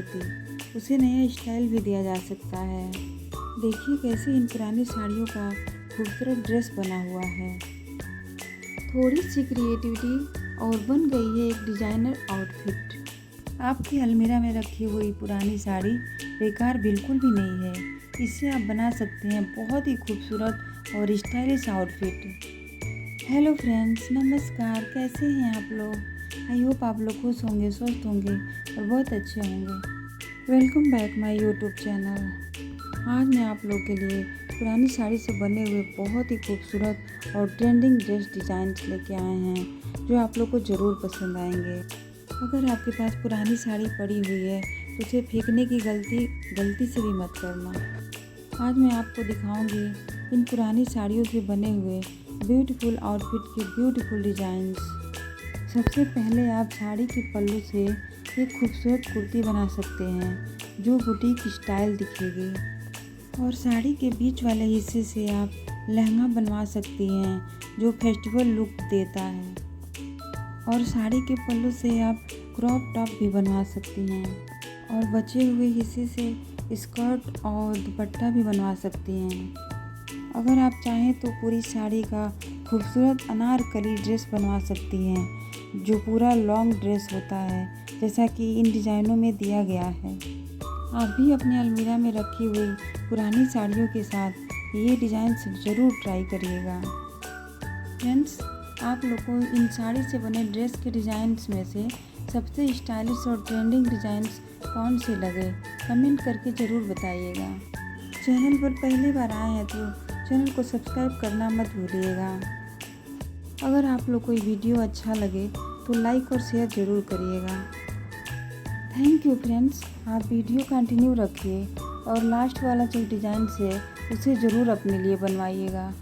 कुर्ती, उसे नया स्टाइल भी दिया जा सकता है। देखिए कैसे इन पुरानी साड़ियों का खूबसूरत ड्रेस बना हुआ है। थोड़ी सी क्रिएटिविटी और बन गई है एक डिजाइनर आउटफिट। आपकी अलमीरा में रखी हुई पुरानी साड़ी बेकार बिल्कुल भी नहीं है। इससे आप बना सकते हैं बहुत ही खूबसूरत और स्टाइलिश आउटफिट। हेलो फ्रेंड्स, नमस्कार। कैसे हैं आप लोग? आई होप आप लोग खुश होंगे, स्वस्थ होंगे और बहुत अच्छे होंगे। Welcome back my YouTube channel. आज मैं आप लोग के लिए पुरानी साड़ी से बने हुए बहुत ही खूबसूरत और ट्रेंडिंग ड्रेस डिज़ाइंस लेके आए हैं जो आप लोग को ज़रूर पसंद आएंगे। अगर आपके पास पुरानी साड़ी पड़ी हुई है तो उसे फेंकने की गलती से भी मत करना। आज मैं आपको दिखाऊंगी इन पुरानी साड़ियों से बने हुए ब्यूटीफुल आउटफिट के ब्यूटीफुल डिज़ाइंस। सबसे पहले आप साड़ी के पल्लू से एक खूबसूरत कुर्ती बना सकते हैं जो बुटीक स्टाइल दिखेगी, और साड़ी के बीच वाले हिस्से से आप लहंगा बनवा सकती हैं जो फेस्टिवल लुक देता है, और साड़ी के पल्लू से आप क्रॉप टॉप भी बनवा सकती हैं, और बचे हुए हिस्से से स्कर्ट और दुपट्टा भी बनवा सकती हैं। अगर आप चाहें तो पूरी साड़ी का खूबसूरत अनारकली ड्रेस बनवा सकती हैं जो पूरा लॉन्ग ड्रेस होता है, जैसा कि इन डिज़ाइनों में दिया गया है। आप भी अपने अलमीरा में रखी हुई पुरानी साड़ियों के साथ ये डिज़ाइंस ज़रूर ट्राई करिएगा। फ्रेंड्स, आप लोग को इन साड़ी से बने ड्रेस के डिज़ाइंस में से सबसे स्टाइलिश और ट्रेंडिंग डिज़ाइंस कौन से लगे, कमेंट करके ज़रूर बताइएगा। चैनल पर पहली बार आए हैं तो चैनल को सब्सक्राइब करना मत भूलिएगा। अगर आप लोग को ये वीडियो अच्छा लगे तो लाइक और शेयर ज़रूर करिएगा। Thank you friends. आप वीडियो कंटिन्यू रखिए और लास्ट वाला जो डिज़ाइन है उसे ज़रूर अपने लिए बनवाइएगा।